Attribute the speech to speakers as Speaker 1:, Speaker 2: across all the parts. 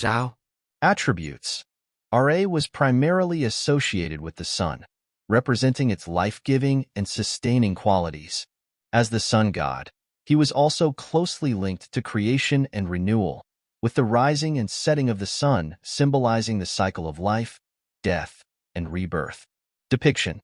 Speaker 1: Zhao.
Speaker 2: Attributes. Ra was primarily associated with the sun, representing its life-giving and sustaining qualities. As the sun god, he was also closely linked to creation and renewal, with the rising and setting of the sun symbolizing the cycle of life, death, and rebirth. Depiction.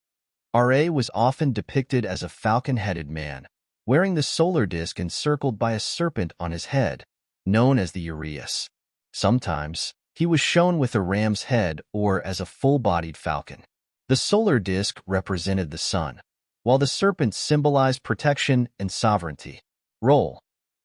Speaker 2: Ra was often depicted as a falcon-headed man, wearing the solar disk encircled by a serpent on his head, known as the uraeus. Sometimes, he was shown with a ram's head or as a full-bodied falcon. The solar disk represented the sun, while the serpent symbolized protection and sovereignty. Role.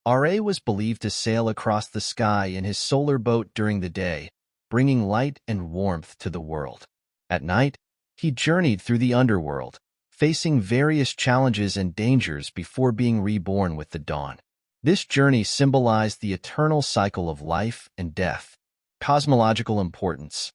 Speaker 2: Ra was believed to sail across the sky in his solar boat during the day, bringing light and warmth to the world. At night, he journeyed through the underworld, facing various challenges and dangers before being reborn with the dawn. This journey symbolized the eternal cycle of life and death. Cosmological importance.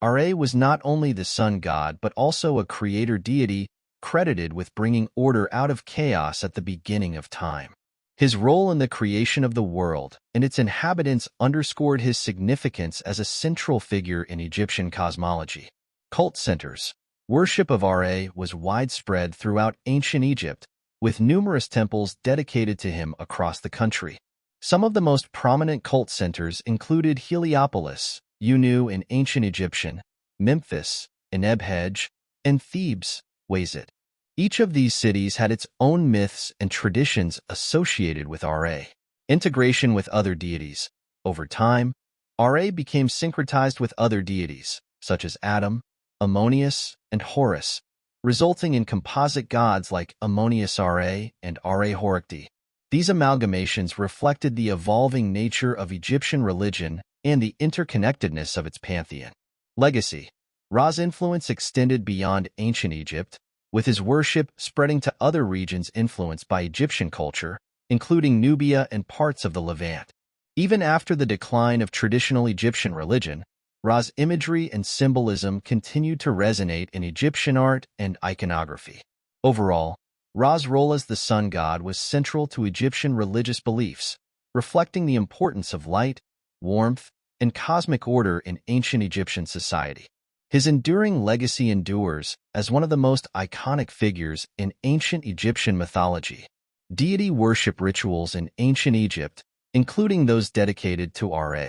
Speaker 2: Ra was not only the sun god but also a creator deity credited with bringing order out of chaos at the beginning of time. His role in the creation of the world and its inhabitants underscored his significance as a central figure in Egyptian cosmology. Cult centers. Worship of Ra was widespread throughout ancient Egypt, with numerous temples dedicated to him across the country. Some of the most prominent cult centers included Heliopolis, Unu in ancient Egyptian, Memphis, Enebhej, and Thebes, Wazit. Each of these cities had its own myths and traditions associated with Ra. Integration with other deities. Over time, Ra became syncretized with other deities, such as Atum, Ammonius, and Horus, resulting in composite gods like Ammonius Ra and Ra Horikti. These amalgamations reflected the evolving nature of Egyptian religion and the interconnectedness of its pantheon. Legacy. Ra's influence extended beyond ancient Egypt, with his worship spreading to other regions influenced by Egyptian culture, including Nubia and parts of the Levant. Even after the decline of traditional Egyptian religion, Ra's imagery and symbolism continued to resonate in Egyptian art and iconography. Overall, Ra's role as the sun god was central to Egyptian religious beliefs, reflecting the importance of light, warmth, and cosmic order in ancient Egyptian society. His enduring legacy endures as one of the most iconic figures in ancient Egyptian mythology. Deity worship rituals in ancient Egypt, including those dedicated to Ra.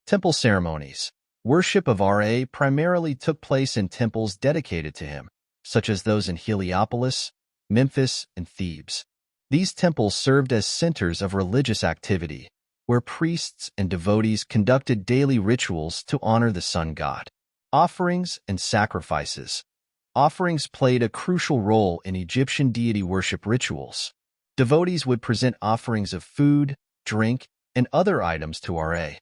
Speaker 2: Temple ceremonies. Worship of Ra primarily took place in temples dedicated to him, such as those in Heliopolis, Memphis, and Thebes. These temples served as centers of religious activity, where priests and devotees conducted daily rituals to honor the sun god. Offerings and sacrifices. Offerings played a crucial role in Egyptian deity worship rituals. Devotees would present offerings of food, drink, and other items to Ra,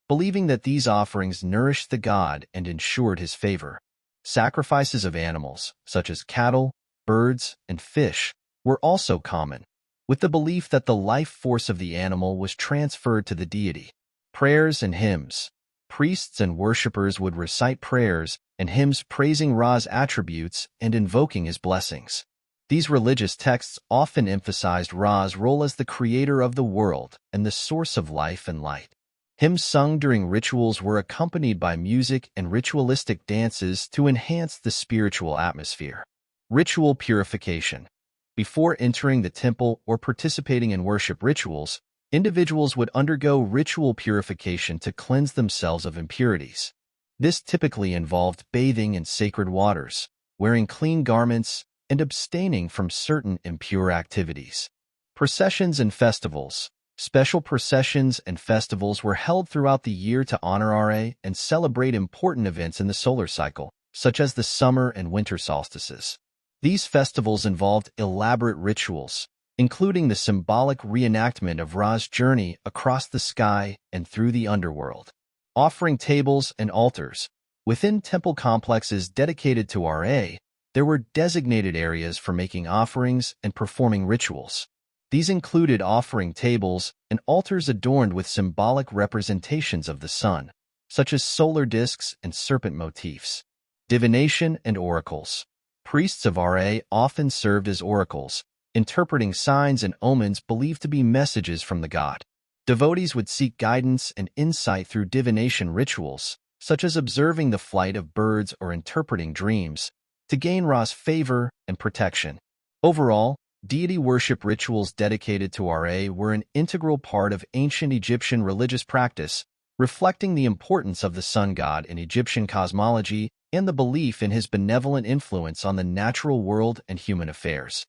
Speaker 2: believing that these offerings nourished the god and ensured his favor. Sacrifices of animals, such as cattle, birds, and fish, were also common, with the belief that the life force of the animal was transferred to the deity. Prayers and hymns. Priests and worshippers would recite prayers and hymns praising Ra's attributes and invoking his blessings. These religious texts often emphasized Ra's role as the creator of the world and the source of life and light. Hymns sung during rituals were accompanied by music and ritualistic dances to enhance the spiritual atmosphere. Ritual purification. Before entering the temple or participating in worship rituals, individuals would undergo ritual purification to cleanse themselves of impurities. This typically involved bathing in sacred waters, wearing clean garments, and abstaining from certain impure activities. Processions and festivals. Special processions and festivals were held throughout the year to honor Ra and celebrate important events in the solar cycle, such as the summer and winter solstices. These festivals involved elaborate rituals, including the symbolic reenactment of Ra's journey across the sky and through the underworld. Offering tables and altars. Within temple complexes dedicated to Ra, there were designated areas for making offerings and performing rituals. These included offering tables and altars adorned with symbolic representations of the sun, such as solar disks and serpent motifs. Divination and oracles. Priests of Ra often served as oracles, interpreting signs and omens believed to be messages from the god. Devotees would seek guidance and insight through divination rituals, such as observing the flight of birds or interpreting dreams, to gain Ra's favor and protection. Overall, deity worship rituals dedicated to Ra were an integral part of ancient Egyptian religious practice, reflecting the importance of the sun god in Egyptian cosmology and the belief in his benevolent influence on the natural world and human affairs.